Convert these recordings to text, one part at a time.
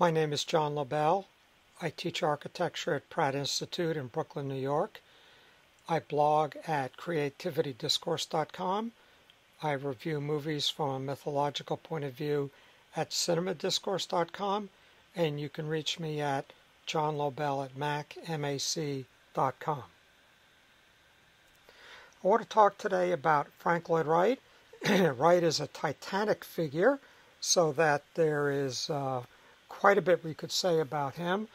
My name is John Lobell. I teach architecture at Pratt Institute in Brooklyn, New York. I blog at creativitydiscourse.com. I review movies from a mythological point of view at cinemadiscourse.com, and you can reach me at johnlobell@mac.com. I want to talk today about Frank Lloyd Wright. Wright is a titanic figure, so that there is quite a bit we could say about him.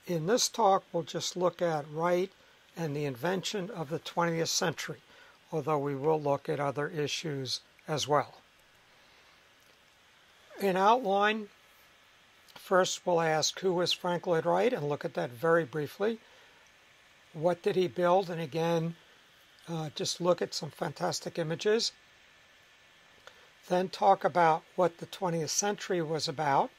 In this talk, we'll just look at Wright and the invention of the 20th century, although we will look at other issues as well. In outline, first we'll ask who was Frank Lloyd Wright and look at that very briefly. What did he build? And again, just look at some fantastic images. Then talk about what the 20th century was about,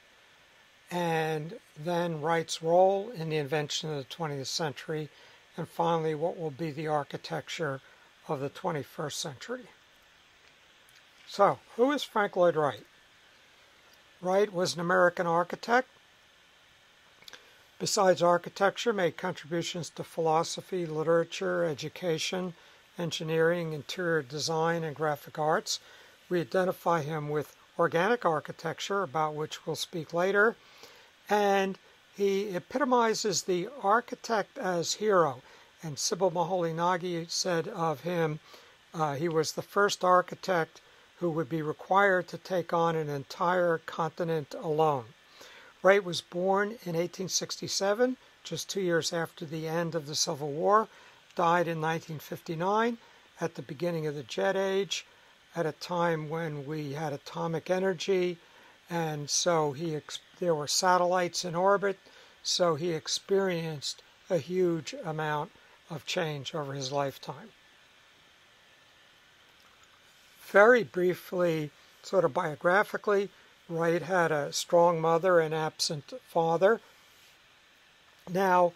and then Wright's role in the invention of the 20th century, and finally what will be the architecture of the 21st century. So, who is Frank Lloyd Wright? Wright was an American architect. Besides architecture, made contributions to philosophy, literature, education, engineering, interior design, and graphic arts. We identify him with organic architecture, about which we'll speak later, and he epitomizes the architect as hero. And Sybil Moholy-Nagy said of him, he was the first architect who would be required to take on an entire continent alone. Wright was born in 1867, just 2 years after the end of the Civil War, died in 1959 at the beginning of the Jet Age, at a time when we had atomic energy, and so there were satellites in orbit, so he experienced a huge amount of change over his lifetime. Very briefly, sort of biographically, Wright had a strong mother and absent father. Now,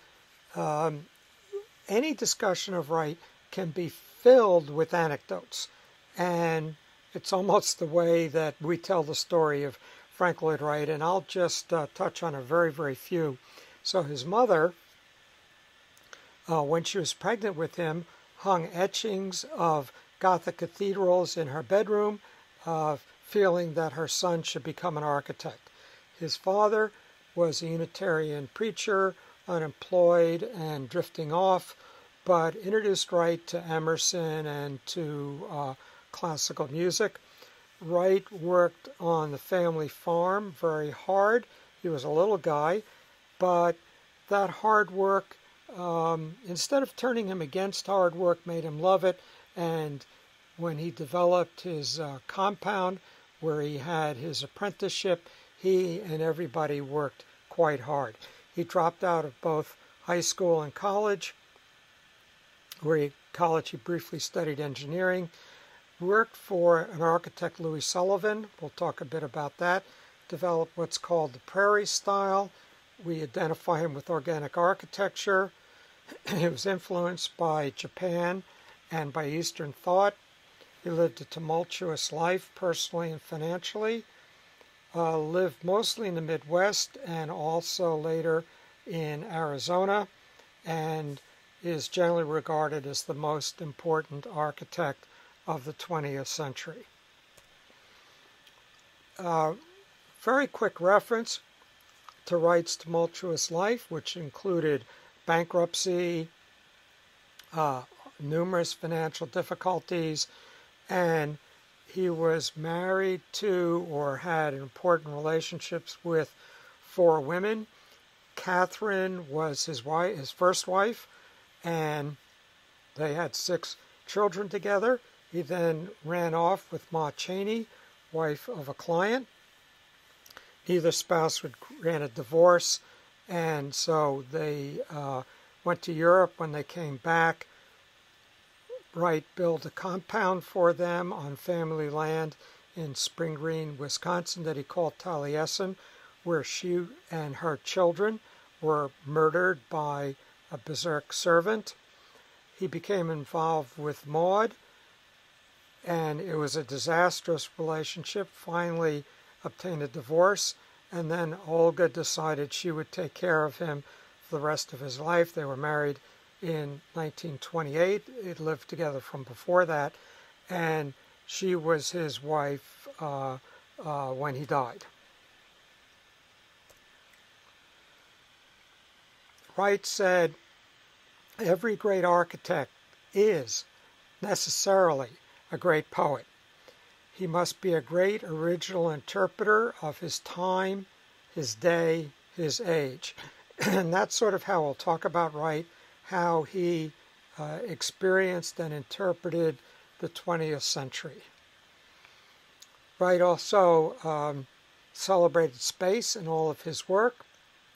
any discussion of Wright can be filled with anecdotes, and it's almost the way that we tell the story of Frank Lloyd Wright, and I'll just touch on a very, very few. So his mother, when she was pregnant with him, hung etchings of Gothic cathedrals in her bedroom, feeling that her son should become an architect. His father was a Unitarian preacher, unemployed and drifting off, but introduced Wright to Emerson and to classical music. Wright worked on the family farm very hard. He was a little guy, but that hard work, instead of turning him against hard work, made him love it. And when he developed his compound, where he had his apprenticeship, he and everybody worked quite hard. He dropped out of both high school and college, where he briefly studied engineering. Worked for an architect, Louis Sullivan. We'll talk a bit about that. Developed what's called the Prairie Style. We identify him with organic architecture. He was influenced by Japan and by Eastern thought. He lived a tumultuous life personally and financially. Lived mostly in the Midwest and also later in Arizona, and is generally regarded as the most important architect of the 20th century. Very quick reference to Wright's tumultuous life, which included bankruptcy, numerous financial difficulties, and he was married to or had important relationships with 4 women. Catherine was his first wife, and they had 6 children together. He then ran off with Ma Chaney, wife of a client. Neither spouse would grant a divorce, and so they went to Europe. When they came back, Wright built a compound for them on family land in Spring Green, Wisconsin, that he called Taliesin, where she and her children were murdered by a berserk servant. He became involved with Maud, and it was a disastrous relationship. Finally obtained a divorce, and then Olga decided she would take care of him for the rest of his life. They were married in 1928. They lived together from before that, and she was his wife when he died. Wright said, "Every great architect is necessarily a great poet. He must be a great original interpreter of his time, his day, his age." And that's sort of how we'll talk about Wright, how he experienced and interpreted the 20th century. Wright also celebrated space in all of his work,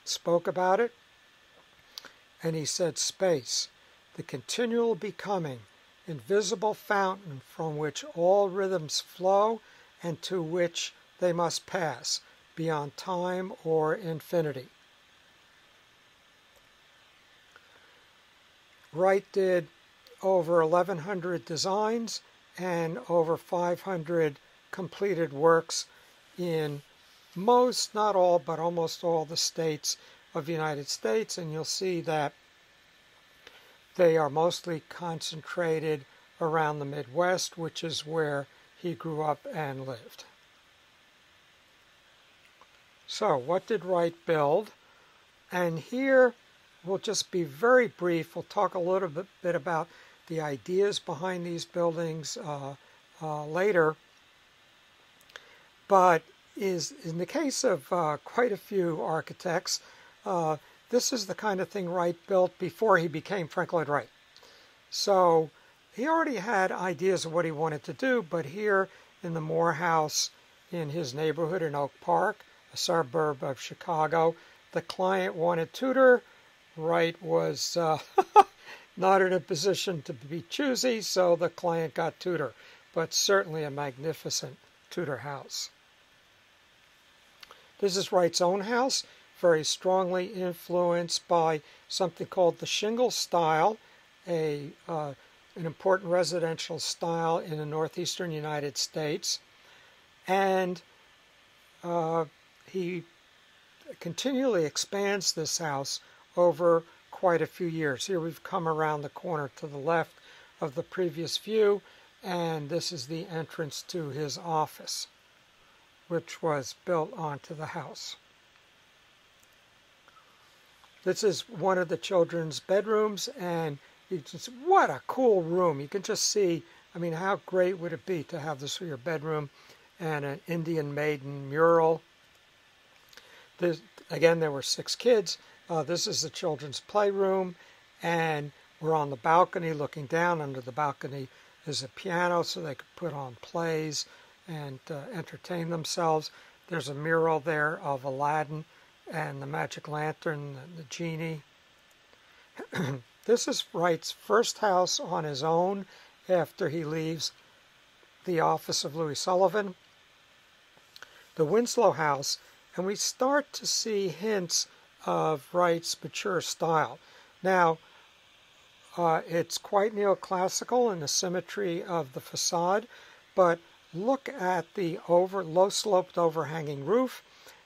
spoke about it, and he said, "Space, the continual becoming, invisible fountain from which all rhythms flow and to which they must pass, beyond time or infinity." Wright did over 1,100 designs and over 500 completed works in most, not all, but almost all the states of the United States, and you'll see that they are mostly concentrated around the Midwest, which is where he grew up and lived. So, what did Wright build? And here we'll just be very brief. We'll talk a little bit about the ideas behind these buildings later. But in the case of quite a few architects, this is the kind of thing Wright built before he became Frank Lloyd Wright. So he already had ideas of what he wanted to do, but here in the Moore House in his neighborhood in Oak Park, a suburb of Chicago, the client wanted Tudor. Wright was not in a position to be choosy, so the client got Tudor, but certainly a magnificent Tudor house. This is Wright's own house, very strongly influenced by something called the shingle style, an important residential style in the northeastern United States. And he continually expands this house over quite a few years. Here we've come around the corner to the left of the previous view, and this is the entrance to his office, which was built onto the house. This is one of the children's bedrooms, and you just, what a cool room. You can just see, I mean, how great would it be to have this for your bedroom, and an Indian maiden mural. Again, there were 6 kids. This is the children's playroom, and we're on the balcony looking down. Under the balcony is a piano so they could put on plays and entertain themselves. There's a mural there of Aladdin and the magic lantern, the genie. This is Wright's first house on his own after he leaves the office of Louis Sullivan, the Winslow house, and we start to see hints of Wright's mature style. Now, it's quite neoclassical in the symmetry of the facade, but look at the low-sloped overhanging roof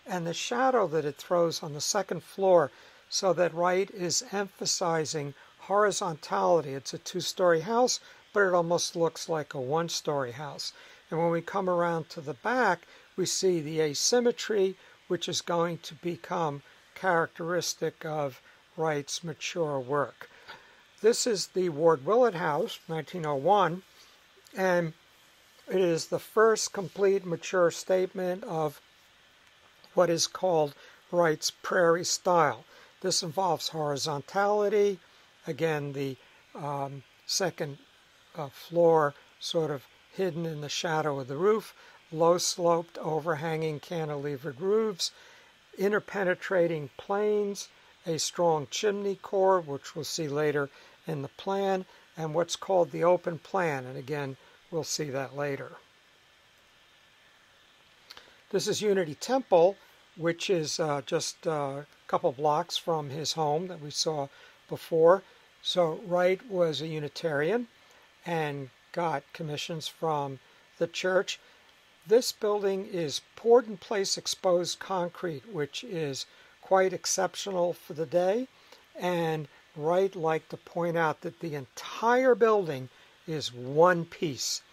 and the shadow that it throws on the second floor, so that Wright is emphasizing horizontality. It's a 2-story house, but it almost looks like a 1-story house. And when we come around to the back, we see the asymmetry, which is going to become characteristic of Wright's mature work. This is the Ward Willett House, 1901, and it is the first complete mature statement of what is called Wright's Prairie Style. This involves horizontality, again the second floor sort of hidden in the shadow of the roof, low-sloped overhanging cantilevered roofs, interpenetrating planes, a strong chimney core, which we'll see later in the plan, and what's called the open plan, and again we'll see that later. This is Unity Temple, which is just a couple blocks from his home that we saw before. So Wright was a Unitarian and got commissions from the church. This building is poured-in-place exposed concrete, which is quite exceptional for the day, and Wright liked to point out that the entire building is one piece.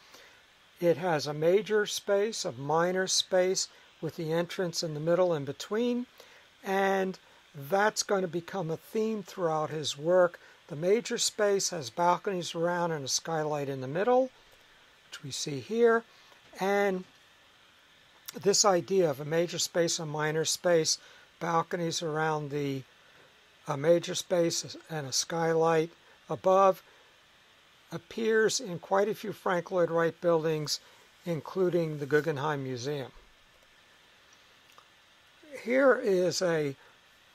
It has a major space, a minor space, with the entrance in the middle and between, and that's going to become a theme throughout his work. The major space has balconies around and a skylight in the middle, which we see here, and this idea of a major space, a minor space, balconies around the major space and a skylight above appears in quite a few Frank Lloyd Wright buildings, including the Guggenheim Museum. Here is a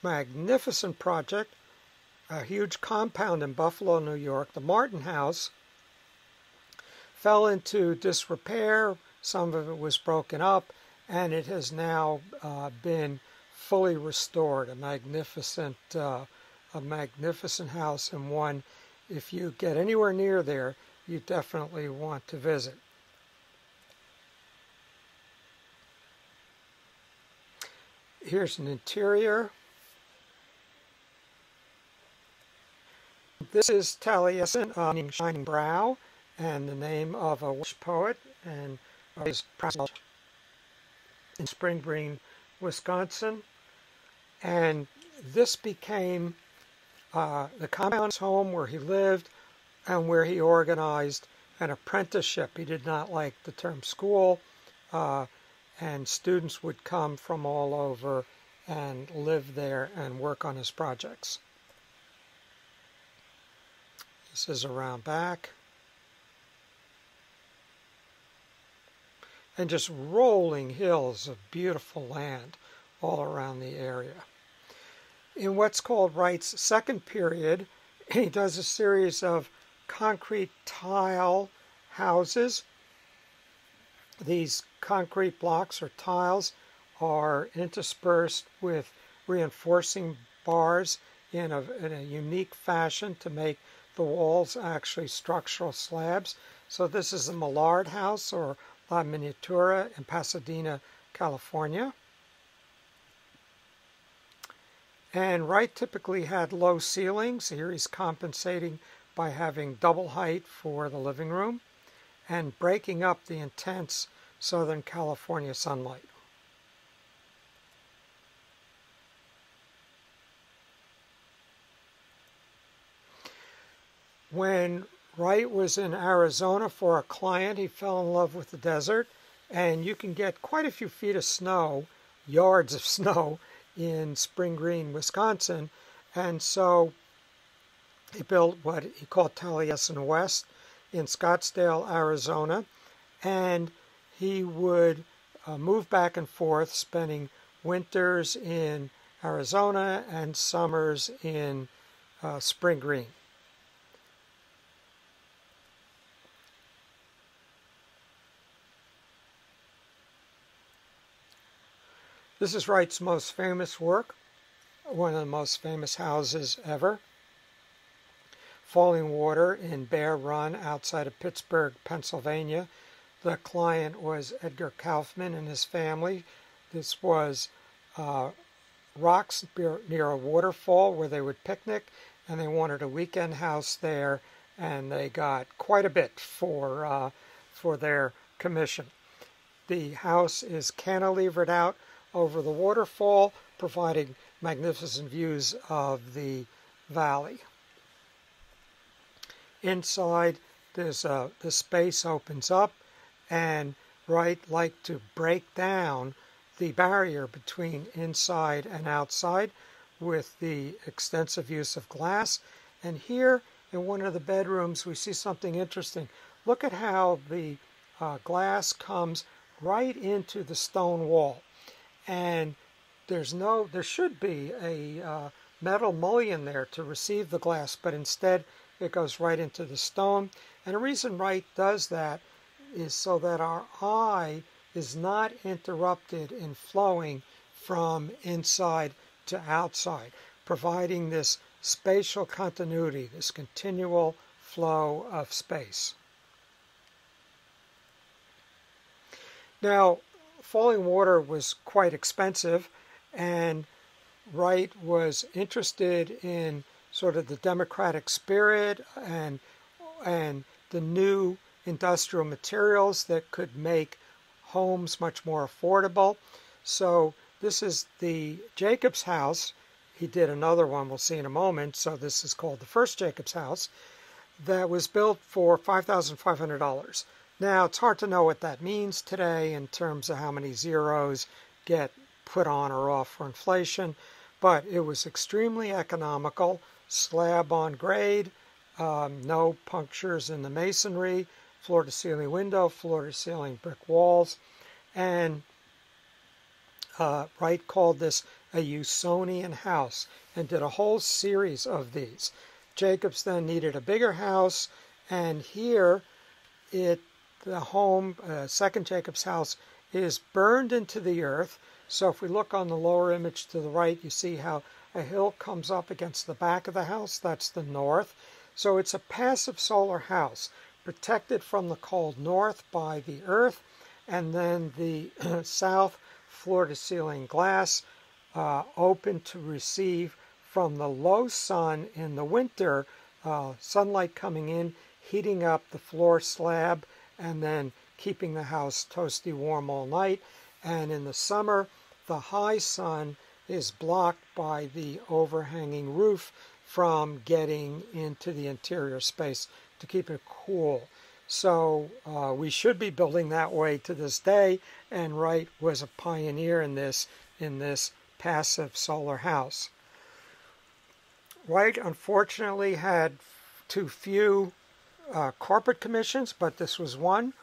magnificent project, a huge compound in Buffalo, New York. The Martin House fell into disrepair. Some of it was broken up, and it has now been fully restored. A magnificent house, and one, if you get anywhere near there, you definitely want to visit. Here's an interior. This is Taliesin, meaning shining brow, and the name of a Welsh poet, and is in Spring Green, Wisconsin. And this became the compound's home where he lived and where he organized an apprenticeship. He did not like the term school, and students would come from all over and live there and work on his projects. This is around back. And just rolling hills of beautiful land all around the area. In what's called Wright's second period, he does a series of concrete tile houses. These concrete blocks or tiles are interspersed with reinforcing bars in a unique fashion to make the walls actually structural slabs. So this is the Millard House, or La Miniatura, in Pasadena, California. And Wright typically had low ceilings. Here he's compensating by having double height for the living room and breaking up the intense Southern California sunlight. When Wright was in Arizona for a client, he fell in love with the desert, and you can get quite a few feet of snow, yards of snow, in Spring Green, Wisconsin, and so he built what he called Taliesin West in Scottsdale, Arizona, and he would move back and forth, spending winters in Arizona and summers in Spring Green. This is Wright's most famous work, one of the most famous houses ever. Falling Water in Bear Run outside of Pittsburgh, Pennsylvania. The client was Edgar Kaufman and his family. This was rocks near a waterfall where they would picnic, and they wanted a weekend house there, and they got quite a bit for their commission. The house is cantilevered out over the waterfall, providing magnificent views of the valley. Inside, the space opens up, and Wright liked to break down the barrier between inside and outside with the extensive use of glass. And here, in one of the bedrooms, we see something interesting. Look at how the glass comes right into the stone wall. And there should be a metal mullion there to receive the glass, but instead it goes right into the stone. And the reason Wright does that is so that our eye is not interrupted in flowing from inside to outside, providing this spatial continuity, this continual flow of space. Now, falling water was quite expensive, and Wright was interested in sort of the democratic spirit and the new industrial materials that could make homes much more affordable. So this is the Jacobs house. He did another one we'll see in a moment. So this is called the first Jacobs house, that was built for $5,500. Now, it's hard to know what that means today in terms of how many zeros get put on or off for inflation, but it was extremely economical, slab on grade, no punctures in the masonry, floor-to-ceiling window, floor-to-ceiling brick walls, and Wright called this a Usonian house and did a whole series of these. Jacobs then needed a bigger house, and here the home, second Jacobs house, is burned into the earth. So if we look on the lower image to the right, you see how a hill comes up against the back of the house. That's the north. So it's a passive solar house, protected from the cold north by the earth, and then the south floor-to-ceiling glass open to receive from the low sun in the winter, sunlight coming in, heating up the floor slab, and then keeping the house toasty warm all night. And in the summer, the high sun is blocked by the overhanging roof from getting into the interior space to keep it cool. So we should be building that way to this day, and Wright was a pioneer in this passive solar house. Wright unfortunately had too few corporate commissions, but this was one.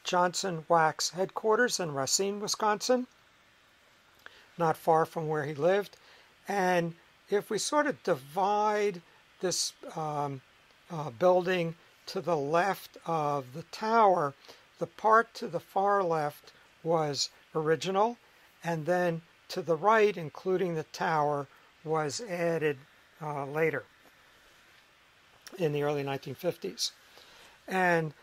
Johnson Wax headquarters in Racine, Wisconsin, not far from where he lived. And if we sort of divide this building to the left of the tower, the part to the far left was original, and then to the right, including the tower, was added later in the early 1950s. And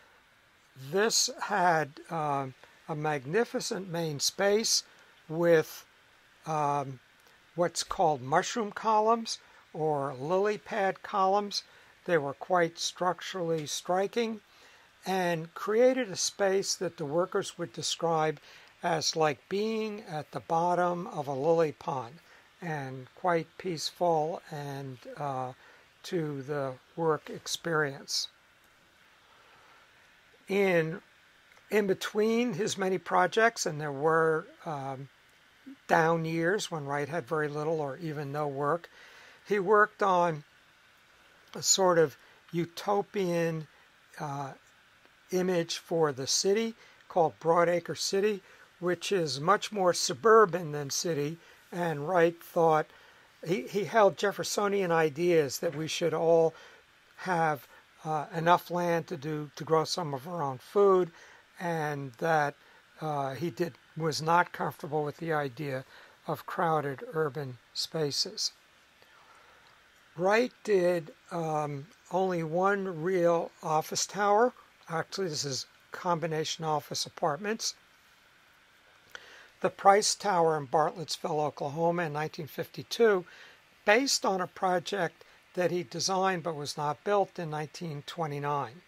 this had a magnificent main space with what's called mushroom columns or lily pad columns. They were quite structurally striking and created a space that the workers would describe as like being at the bottom of a lily pond, and quite peaceful and to the work experience. In between his many projects, and there were down years when Wright had very little or even no work, he worked on a sort of utopian image for the city called Broadacre City, which is much more suburban than city. And Wright thought, he held Jeffersonian ideas that we should all have enough land to grow some of our own food, and that he was not comfortable with the idea of crowded urban spaces. Wright did only one real office tower. Actually, this is combination office apartments. The Price Tower in Bartlettsville, Oklahoma in 1952, based on a project that he designed but was not built in 1929.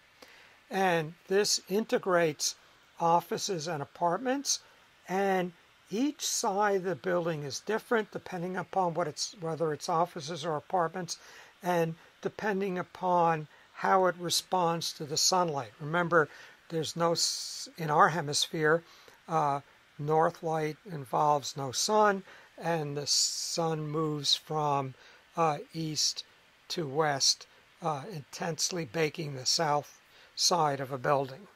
And this integrates offices and apartments, and each side of the building is different depending upon whether it's offices or apartments, and depending upon how it responds to the sunlight. Remember, there's no, in our hemisphere, north light involves no sun, and the sun moves from east to west, intensely baking the south side of a building.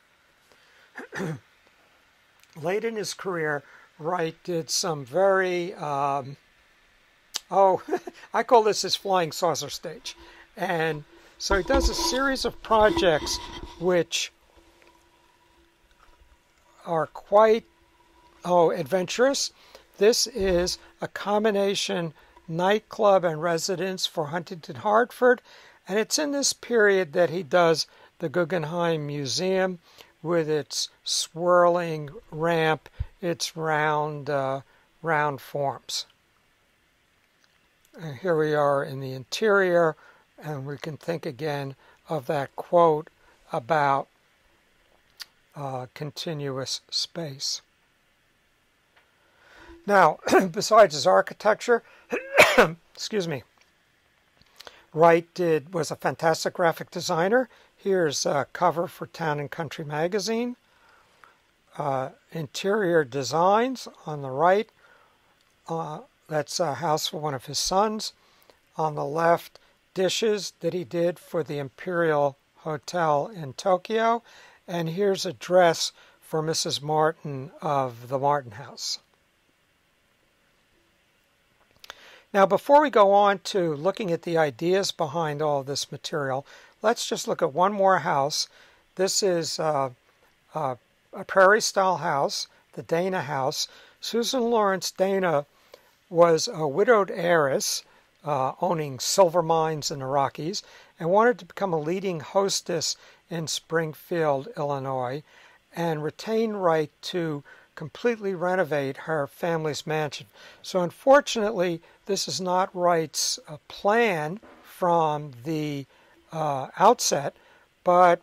Late in his career, Wright did some very, I call this his flying saucer stage. And so he does a series of projects which are quite adventurous. This is a combination nightclub and residence for Huntington Hartford, and it's in this period that he does the Guggenheim Museum, with its swirling ramp, its round forms. And here we are in the interior, and we can think again of that quote about continuous space. Now, besides his architecture, excuse me, Wright was a fantastic graphic designer. Here's a cover for Town and Country magazine. Interior designs on the right. That's a house for one of his sons. On the left, dishes that he did for the Imperial Hotel in Tokyo. And here's a dress for Mrs. Martin of the Martin House. Now, before we go on to looking at the ideas behind all of this material, let's just look at one more house. This is a Prairie Style house, the Dana House. Susan Lawrence Dana was a widowed heiress owning silver mines in the Rockies and wanted to become a leading hostess in Springfield, Illinois, and retain right to completely renovate her family's mansion. So unfortunately, this is not Wright's plan from the outset, but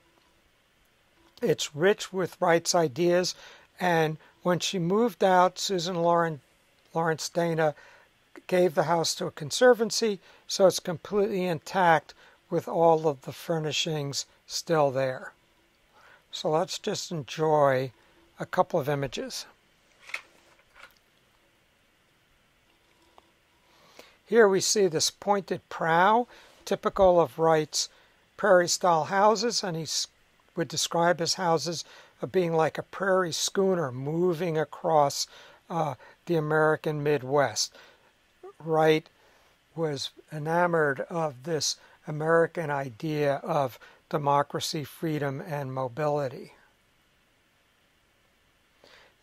it's rich with Wright's ideas. And when she moved out, Susan Lawrence Dana gave the house to a conservancy, so it's completely intact with all of the furnishings still there. So let's just enjoy a couple of images. Here we see this pointed prow, typical of Wright's Prairie Style houses, and he would describe his houses of being like a prairie schooner moving across the American Midwest. Wright was enamored of this American idea of democracy, freedom, and mobility.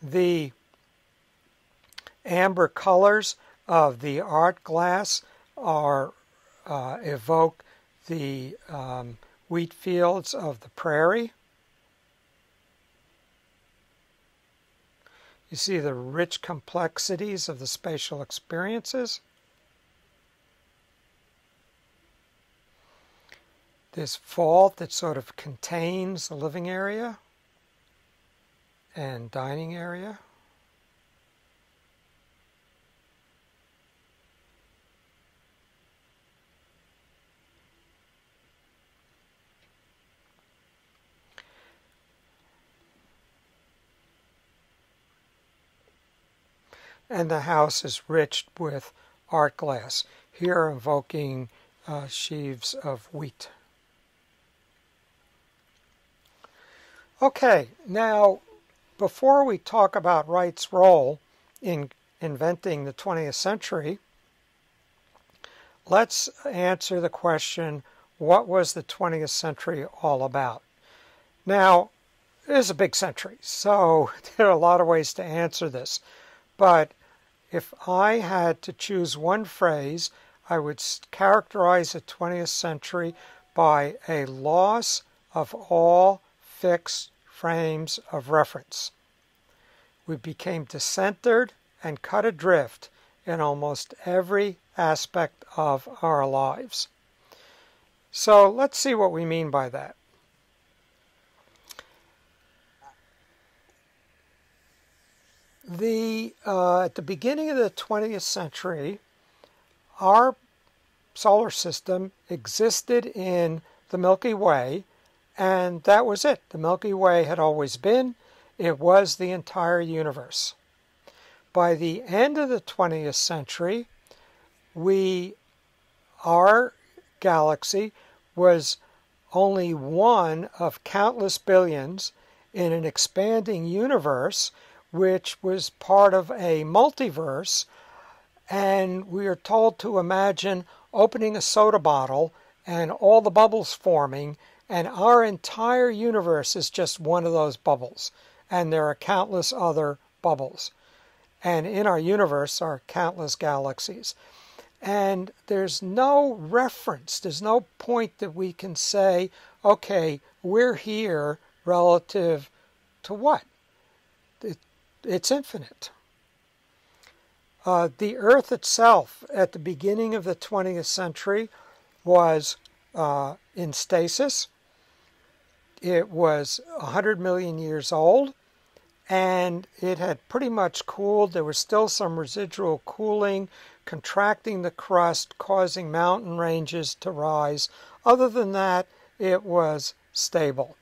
The amber colors of the art glass evoke the wheat fields of the prairie. You see the rich complexities of the spatial experiences. This vault that sort of contains the living area and dining area. And the house is rich with art glass, here evoking sheaves of wheat. Okay, now before we talk about Wright's role in inventing the 20th century, let's answer the question, what was the 20th century all about? Now, it is a big century, so there are a lot of ways to answer this. But if I had to choose one phrase, I would characterize the 20th century by a loss of all fixed frames of reference. We became decentered and cut adrift in almost every aspect of our lives. So let's see what we mean by that. At the beginning of the 20th century, our solar system existed in the Milky Way, and that was it. The Milky Way had always been. It was the entire universe. By the end of the 20th century, our galaxy was only one of countless billions in an expanding universe, which was part of a multiverse, and we are told to imagine opening a soda bottle and all the bubbles forming, and our entire universe is just one of those bubbles, and there are countless other bubbles. And in our universe are countless galaxies. And there's no reference, there's no point that we can say, okay, we're here relative to what? It's infinite. The Earth itself, at the beginning of the 20th century, was in stasis. It was 100 million years old, and it had pretty much cooled. There was still some residual cooling, contracting the crust, causing mountain ranges to rise. Other than that, it was stable.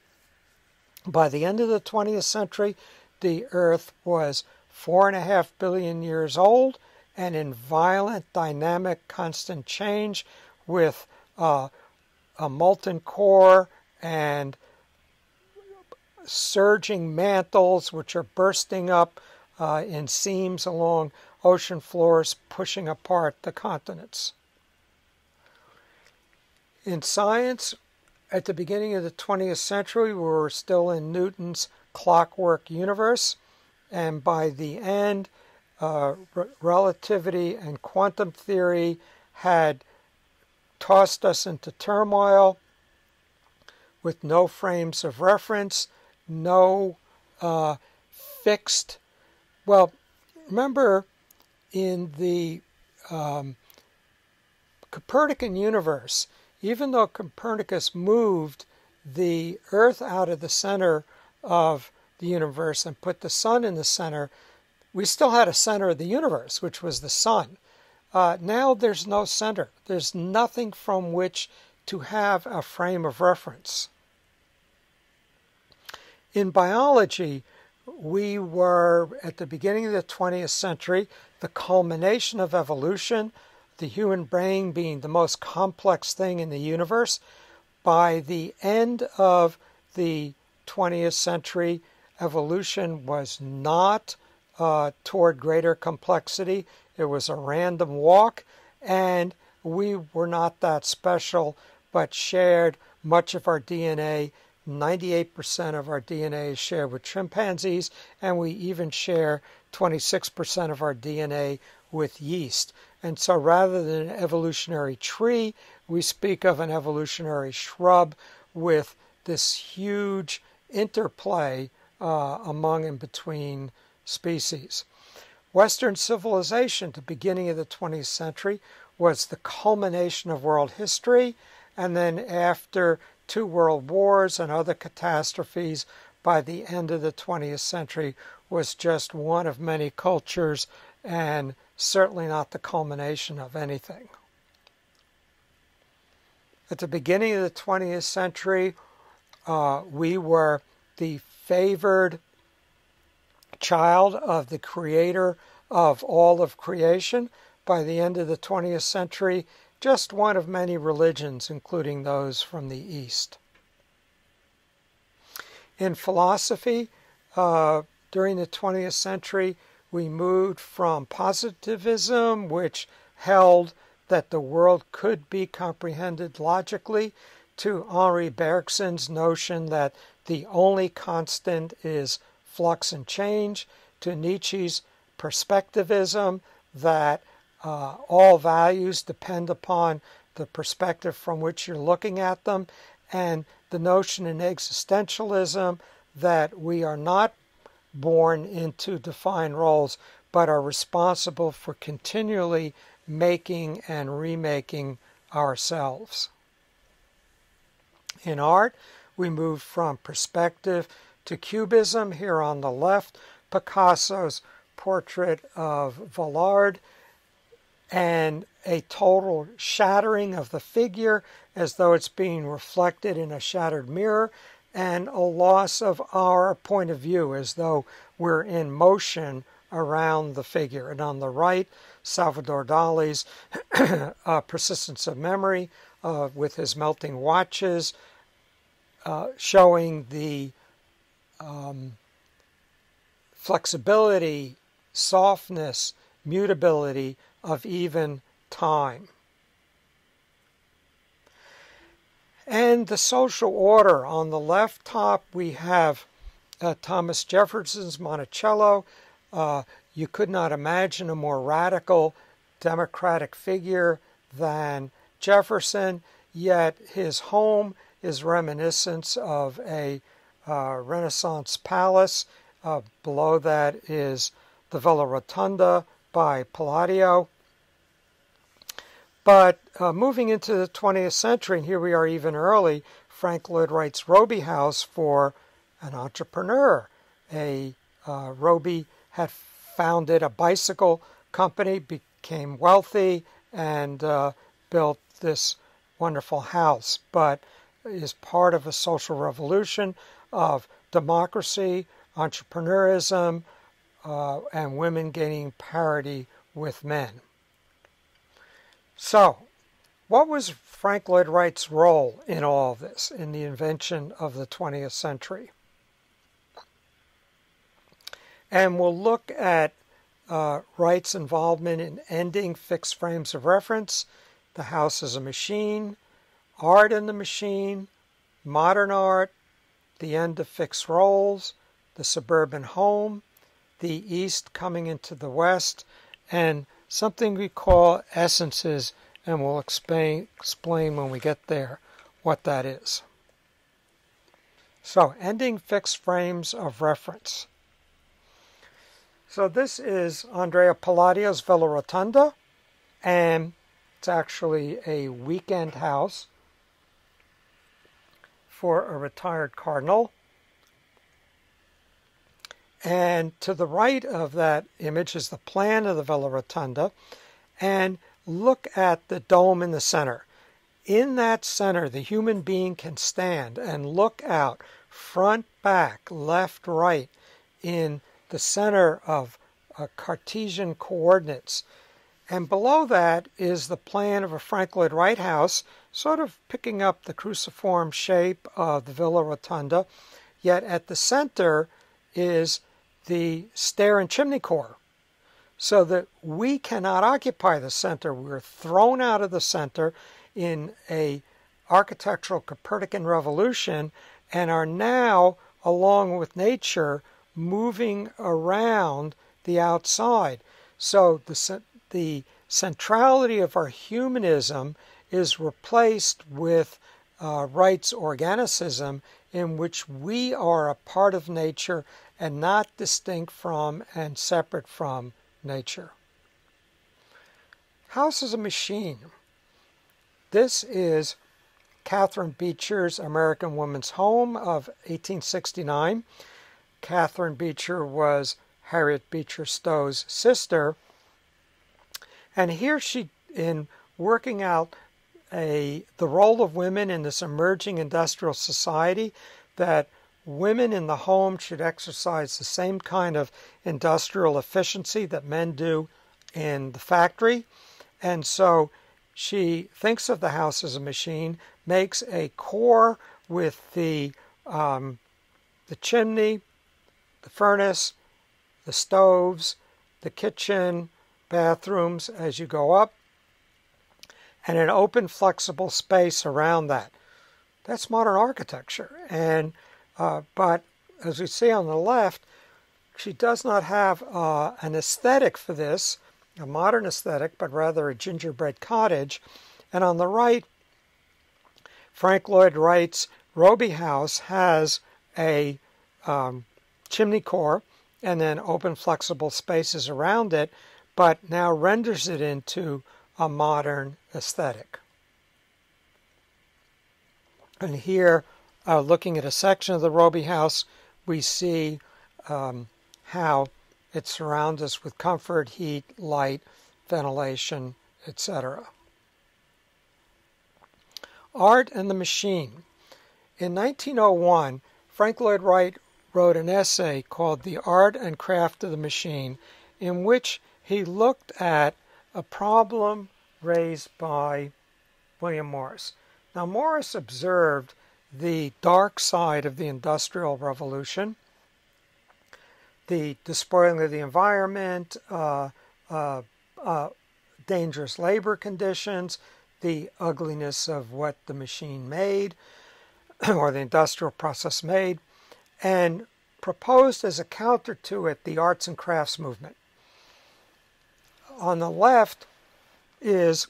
By the end of the 20th century, the Earth was 4.5 billion years old and in violent, dynamic, constant change with a molten core and surging mantles which are bursting up in seams along ocean floors, pushing apart the continents. In science, at the beginning of the 20th century, we were still in Newton's clockwork universe, and by the end, relativity and quantum theory had tossed us into turmoil with no frames of reference, no fixed. Well, remember in the Copernican universe, even though Copernicus moved the Earth out of the center of the universe and put the sun in the center, we still had a center of the universe, which was the sun. Now there's no center. There's nothing from which to have a frame of reference. In biology, we were, at the beginning of the 20th century, the culmination of evolution, the human brain being the most complex thing in the universe. By the end of the 20th century, evolution was not toward greater complexity. It was a random walk, and we were not that special, but shared much of our DNA. 98% of our DNA is shared with chimpanzees, and we even share 26% of our DNA with yeast. And so rather than an evolutionary tree, we speak of an evolutionary shrub with this huge interplay among and between species. Western civilization, at the beginning of the 20th century, was the culmination of world history, and then after 2 world wars and other catastrophes, by the end of the 20th century, was just one of many cultures and certainly not the culmination of anything. At the beginning of the 20th century, we were the favored child of the creator of all of creation. By the end of the 20th century, just one of many religions, including those from the East. In philosophy, during the 20th century, we moved from positivism, which held that the world could be comprehended logically, to Henri Bergson's notion that the only constant is flux and change, to Nietzsche's perspectivism, that all values depend upon the perspective from which you're looking at them, and the notion in existentialism that we are not born into defined roles, but are responsible for continually making and remaking ourselves. In art, we moved from perspective to cubism. Here on the left, Picasso's portrait of Vallard, and a total shattering of the figure as though it's being reflected in a shattered mirror, and a loss of our point of view as though we're in motion around the figure. And on the right, Salvador Dali's Persistence of Memory with his melting watches, showing the flexibility, softness, mutability of even time. And the social order. On the left top, we have Thomas Jefferson's Monticello. You could not imagine a more radical democratic figure than Jefferson, yet his home is reminiscent of a Renaissance palace. Below that is the Villa Rotunda by Palladio. But moving into the 20th century, and here we are even early, Frank Lloyd Wright's Robie house for an entrepreneur. Robie had founded a bicycle company, became wealthy, and built this wonderful house, but is part of a social revolution of democracy, entrepreneurism, and women gaining parity with men. So, what was Frank Lloyd Wright's role in all of this, in the invention of the 20th century? And we'll look at Wright's involvement in ending fixed frames of reference, the house as a machine, art in the machine, modern art, the end of fixed roles, the suburban home, the East coming into the West, and something we call essences, and we'll explain when we get there what that is. So, ending fixed frames of reference. So this is Andrea Palladio's Villa Rotunda, and it's actually a weekend house for a retired cardinal. And to the right of that image is the plan of the Villa Rotunda. And look at the dome in the center. In that center, the human being can stand and look out front, back, left, right in the center of Cartesian coordinates. And below that is the plan of a Frank Lloyd Wright house, sort of picking up the cruciform shape of the Villa Rotunda. Yet at the center is the stair and chimney core, so that we cannot occupy the center. We're thrown out of the center in a architectural Copernican revolution and are now, along with nature, moving around the outside. So the centrality of our humanism is replaced with Wright's organicism, in which we are a part of nature and not distinct from and separate from nature. House is a machine. This is Catherine Beecher's American Woman's Home of 1869. Catherine Beecher was Harriet Beecher Stowe's sister. And here she, in working out the role of women in this emerging industrial society, that women in the home should exercise the same kind of industrial efficiency that men do in the factory. And so she thinks of the house as a machine, makes a core with the chimney, the furnace, the stoves, the kitchen, bathrooms as you go up, and an open, flexible space around that. That's modern architecture. And but as we see on the left, she does not have an aesthetic for this, a modern aesthetic, but rather a gingerbread cottage. And on the right, Frank Lloyd Wright's Robie house has a chimney core and then open, flexible spaces around it, but now renders it into a modern aesthetic. And here, looking at a section of the Robie house, we see how it surrounds us with comfort, heat, light, ventilation, etc. Art and the Machine. In 1901, Frank Lloyd Wright wrote an essay called The Art and Craft of the Machine, in which he looked at a problem raised by William Morris. Now, Morris observed the dark side of the Industrial Revolution, the despoiling of the environment, dangerous labor conditions, the ugliness of what the machine made, or the industrial process made, and proposed as a counter to it the arts and crafts movement. On the left is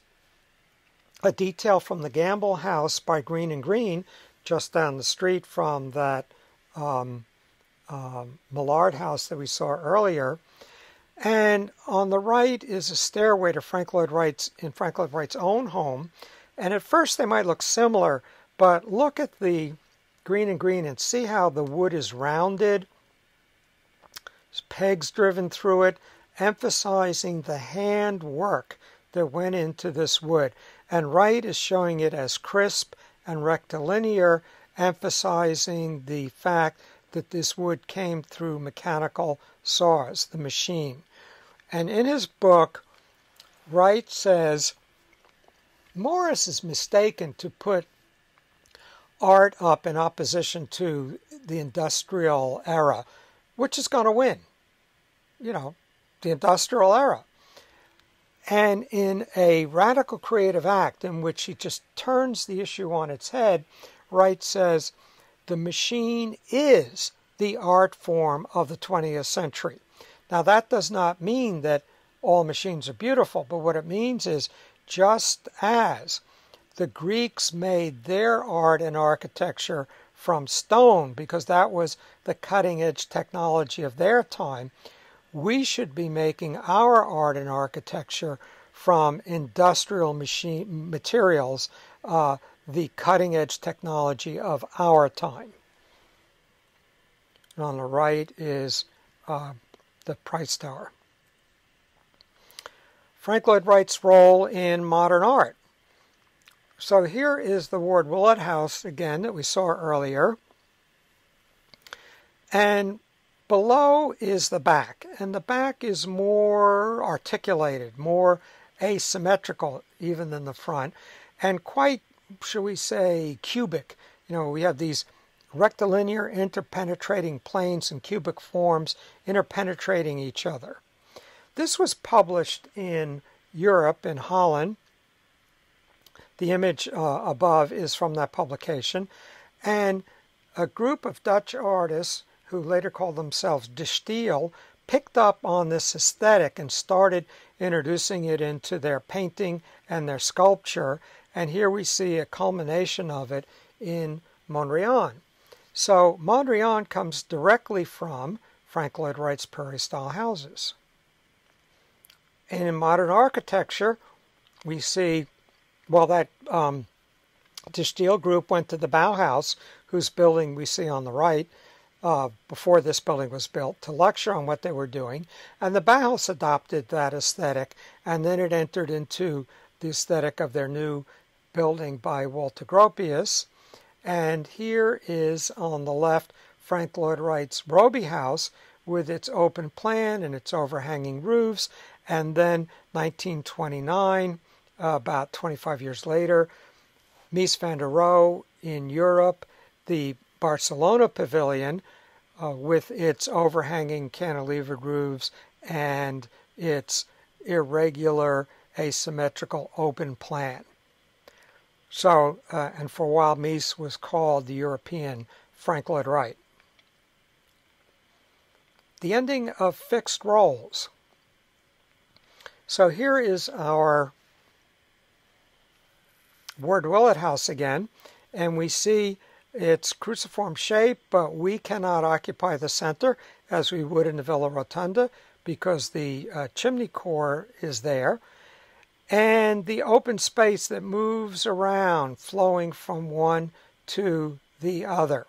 a detail from the Gamble House by Green and Green, just down the street from that Millard house that we saw earlier. And on the right is a stairway to Frank Lloyd Wright's own home. And at first they might look similar, but look at the green and green and see how the wood is rounded. There's pegs driven through it, emphasizing the hand work that went into this wood. And Wright is showing it as crisp and rectilinear, emphasizing the fact that this wood came through mechanical saws, the machine. And in his book, Wright says, Morris is mistaken to put art up in opposition to the industrial era, which is going to win, the industrial era. And in a radical creative act in which he just turns the issue on its head, Wright says, the machine is the art form of the 20th century. Now, that does not mean that all machines are beautiful, but what it means is just as the Greeks made their art and architecture from stone because that was the cutting-edge technology of their time, we should be making our art and architecture from industrial materials, the cutting-edge technology of our time. And on the right is the Price Tower. Frank Lloyd Wright's role in modern art. So here is the Ward Willett House again that we saw earlier. And below is the back. And the back is more articulated, more asymmetrical even than the front, and quite, shall we say, cubic. We have these rectilinear interpenetrating planes and cubic forms interpenetrating each other. This was published in Europe, in Holland. The image above is from that publication. And a group of Dutch artists who later called themselves De Stijl picked up on this aesthetic and started introducing it into their painting and their sculpture. And here we see a culmination of it in Mondrian. So Mondrian comes directly from Frank Lloyd Wright's Prairie Style houses. And in modern architecture, we see, that De Stijl group went to the Bauhaus, whose building we see on the right, before this building was built, to lecture on what they were doing. And the Bauhaus adopted that aesthetic, and then it entered into the aesthetic of their new building by Walter Gropius. And here is on the left Frank Lloyd Wright's Robie house with its open plan and its overhanging roofs. And then 1929, about 25 years later, Mies van der Rohe in Europe, the Barcelona Pavilion with its overhanging cantilevered roofs and its irregular asymmetrical open plan. So, and for a while Mies was called the European Frank Lloyd Wright. The ending of fixed roles. So here is our Ward Willett house again, and we see its cruciform shape, but we cannot occupy the center as we would in the Villa Rotunda because the chimney core is there, and the open space that moves around, flowing from one to the other.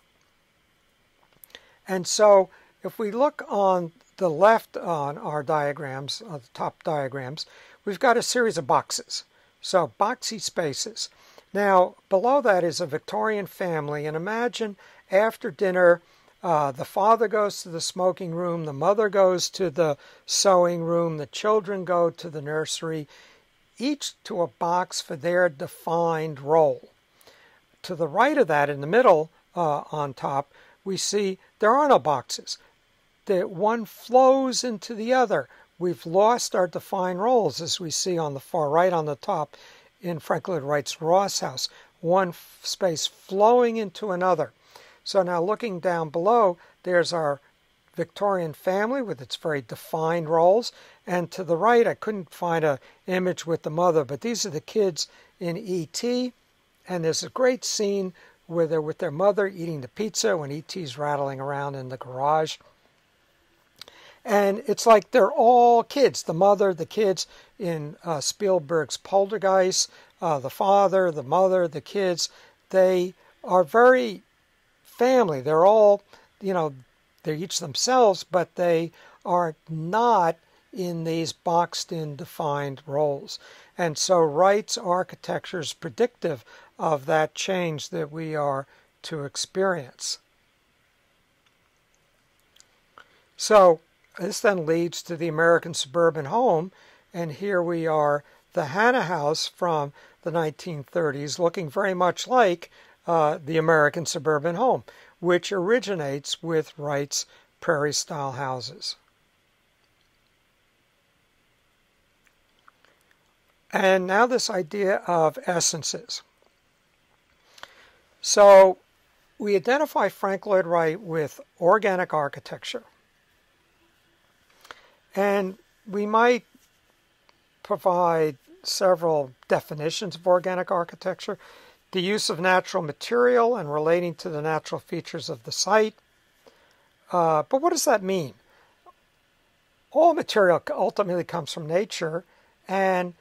And so if we look on the left on our diagrams, the top diagrams, we've got a series of boxes. So boxy spaces. Now, below that is a Victorian family, and imagine after dinner, the father goes to the smoking room, the mother goes to the sewing room, the children go to the nursery, each to a box for their defined role. To the right of that, in the middle on top, we see there are no boxes. That one flows into the other. We've lost our defined roles, as we see on the far right on the top in Frank Lloyd Wright's Ross house. One space flowing into another. So now looking down below, there's our Victorian family with its very defined roles. And to the right, I couldn't find an image with the mother, but these are the kids in E.T. And there's a great scene where they're with their mother eating the pizza when E.T.'s rattling around in the garage. And it's like they're all kids. The mother, the kids in Spielberg's Poltergeist, the father, the mother, the kids, they are very family. They're all, they're each themselves, but they are not in these boxed-in, defined roles. And so Wright's architecture is predictive of that change that we are to experience. So this then leads to the American suburban home, and here we are, the Hannah house from the 1930s, looking very much like the American suburban home, which originates with Wright's Prairie Style houses. And now this idea of essences. So we identify Frank Lloyd Wright with organic architecture. And we might provide several definitions of organic architecture. The use of natural material and relating to the natural features of the site. But what does that mean? All material ultimately comes from nature, and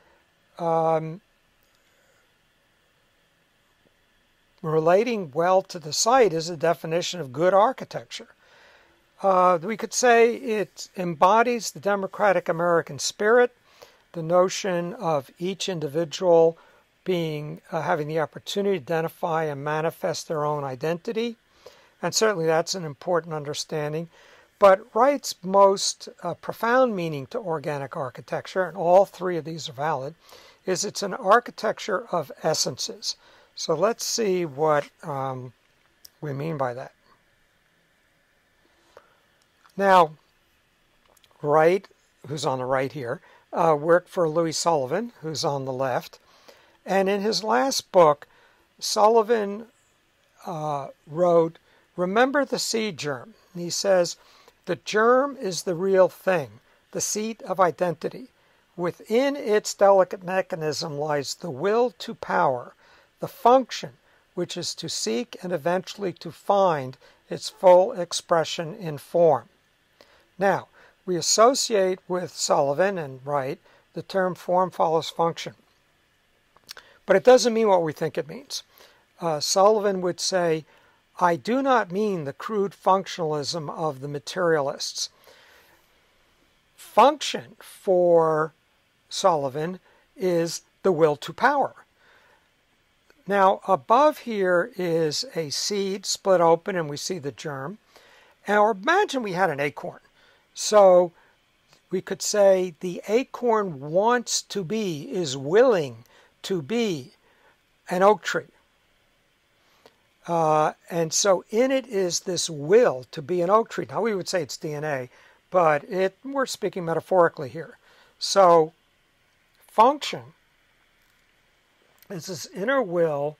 relating well to the site is a definition of good architecture. We could say it embodies the democratic American spirit, the notion of each individual being having the opportunity to identify and manifest their own identity, and certainly that's an important understanding. But Wright's most profound meaning to organic architecture, and all three of these are valid, is it's an architecture of essences. So let's see what we mean by that. Now, Wright, who's on the right here, worked for Louis Sullivan, who's on the left. And in his last book, Sullivan wrote, "Remember the seed germ." And he says, "The germ is the real thing, the seat of identity. Within its delicate mechanism lies the will to power, the function, which is to seek and eventually to find its full expression in form." Now, we associate with Sullivan and Wright the term form follows function. But it doesn't mean what we think it means. Sullivan would say, "I do not mean the crude functionalism of the materialists." Function for Sullivan is the will to power. Now, above here is a seed split open, and we see the germ. Now, imagine we had an acorn. So we could say the acorn wants to be, is willing to be an oak tree. And so in it is this will to be an oak tree. Now we would say it's DNA, but we're speaking metaphorically here. So function is this inner will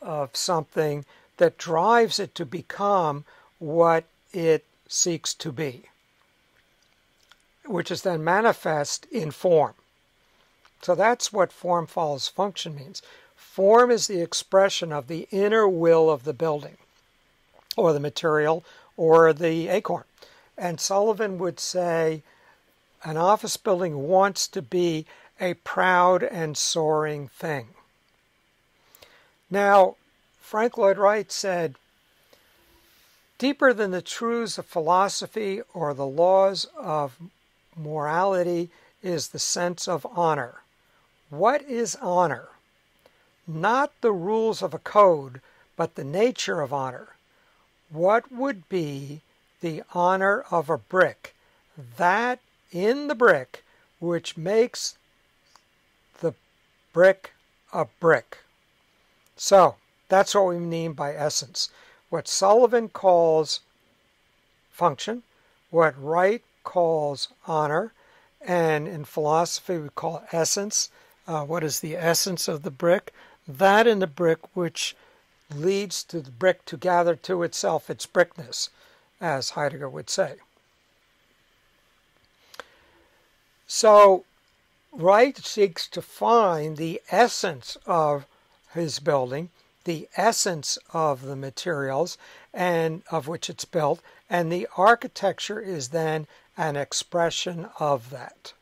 of something that drives it to become what it seeks to be, which is then manifest in form. So that's what form follows function means. Form is the expression of the inner will of the building, or the material, or the acorn. And Sullivan would say an office building wants to be a proud and soaring thing. Now, Frank Lloyd Wright said, "Deeper than the truths of philosophy or the laws of morality is the sense of honor." What is honor? Not the rules of a code, but the nature of honor. What would be the honor of a brick? That in the brick which makes the brick a brick. So, that's what we mean by essence. What Sullivan calls function, what Wright calls honor, and in philosophy we call essence. What is the essence of the brick? That in the brick which leads to the brick to gather to itself its brickness, as Heidegger would say. So Wright seeks to find the essence of his building the essence of the materials and of which it's built, and the architecture is then an expression of that.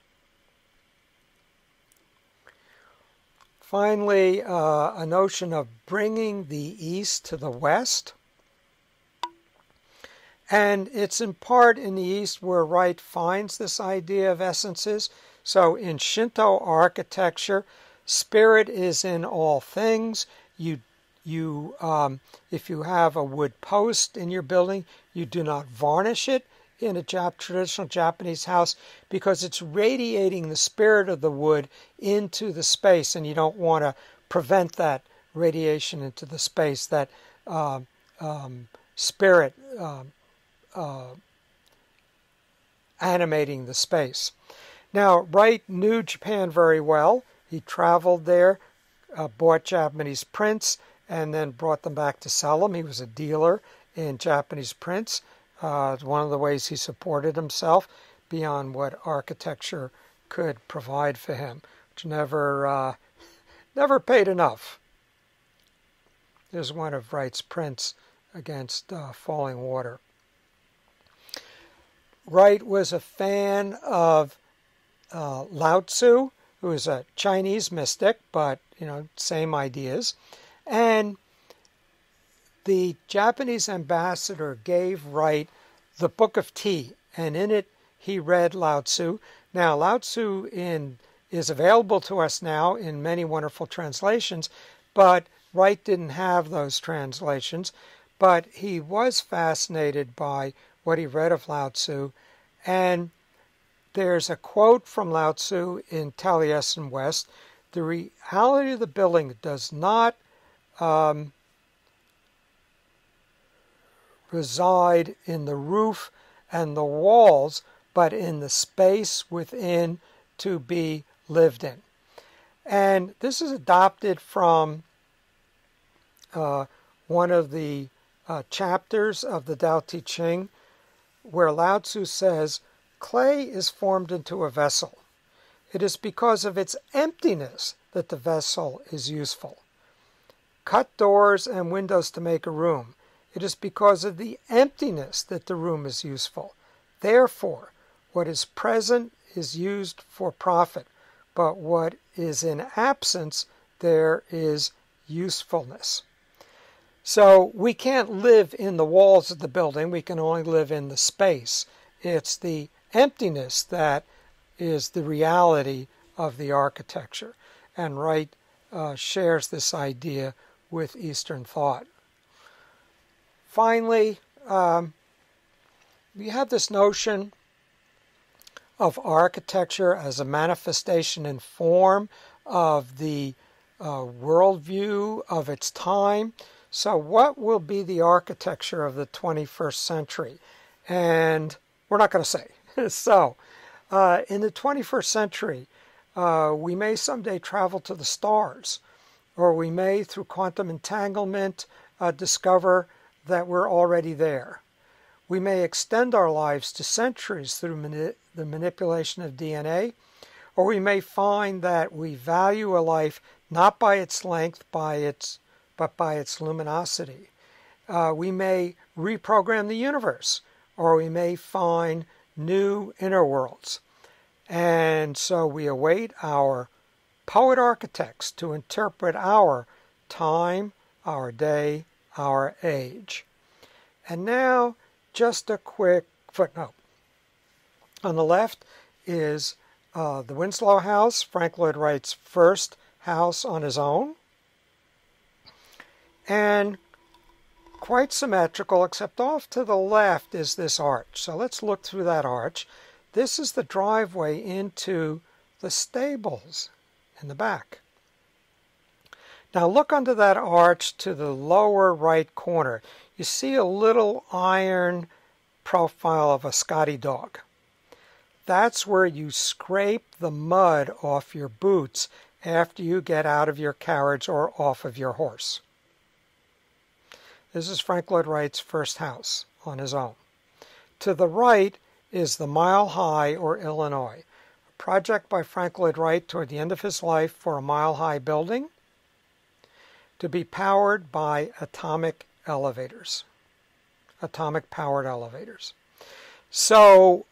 Finally, a notion of bringing the East to the West. And it's in part in the East where Wright finds this idea of essences. So in Shinto architecture, spirit is in all things. If you have a wood post in your building, you do not varnish it in a traditional Japanese house because it's radiating the spirit of the wood into the space, and you don't want to prevent that radiation into the space, that spirit animating the space. Now, Wright knew Japan very well. He traveled there, bought Japanese prints, and then brought them back to sell them. He was a dealer in Japanese prints. One of the ways he supported himself beyond what architecture could provide for him, which never paid enough. There's one of Wright's prints against falling water. Wright was a fan of Lao Tzu, who is a Chinese mystic, but same ideas. And the Japanese ambassador gave Wright the Book of Tea, and in it he read Lao Tzu. Now, Lao Tzu is available to us now in many wonderful translations, but Wright didn't have those translations. But he was fascinated by what he read of Lao Tzu, and there's a quote from Lao Tzu in Taliesin West: "The reality of the building does not reside in the roof and the walls, but in the space within to be lived in." And this is adopted from one of the chapters of the Tao Te Ching, where Lao Tzu says, "Clay is formed into a vessel. It is because of its emptiness that the vessel is useful. Cut doors and windows to make a room. It is because of the emptiness that the room is useful. Therefore, what is present is used for profit, but what is in absence, there is usefulness." So we can't live in the walls of the building, we can only live in the space. It's the emptiness that is the reality of the architecture. And Wright shares this idea with Eastern thought. Finally, we have this notion of architecture as a manifestation in form of the worldview of its time. So what will be the architecture of the 21st century? And we're not going to say. So in the 21st century, we may someday travel to the stars, or we may, through quantum entanglement, discover that we're already there. We may extend our lives to centuries through the manipulation of DNA, or we may find that we value a life not by its length, but by its luminosity. We may reprogram the universe, or we may find new inner worlds. And so we await our poet architects to interpret our time, our day, our age. And now, just a quick footnote. On the left is the Winslow house, Frank Lloyd Wright's first house on his own. And quite symmetrical, except off to the left is this arch. So let's look through that arch. This is the driveway into the stables in the back. Now look under that arch to the lower right corner. You see a little iron profile of a Scotty dog. That's where you scrape the mud off your boots after you get out of your carriage or off of your horse. This is Frank Lloyd Wright's first house on his own. To the right is the Mile High, or Illinois, a project by Frank Lloyd Wright toward the end of his life for a mile-high building. to be powered by atomic elevators, atomic-powered elevators. So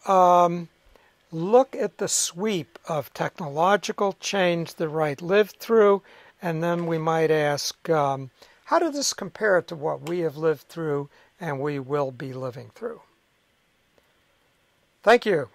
look at the sweep of technological change that Wright lived through, and then we might ask, how does this compare to what we have lived through and we will be living through? Thank you.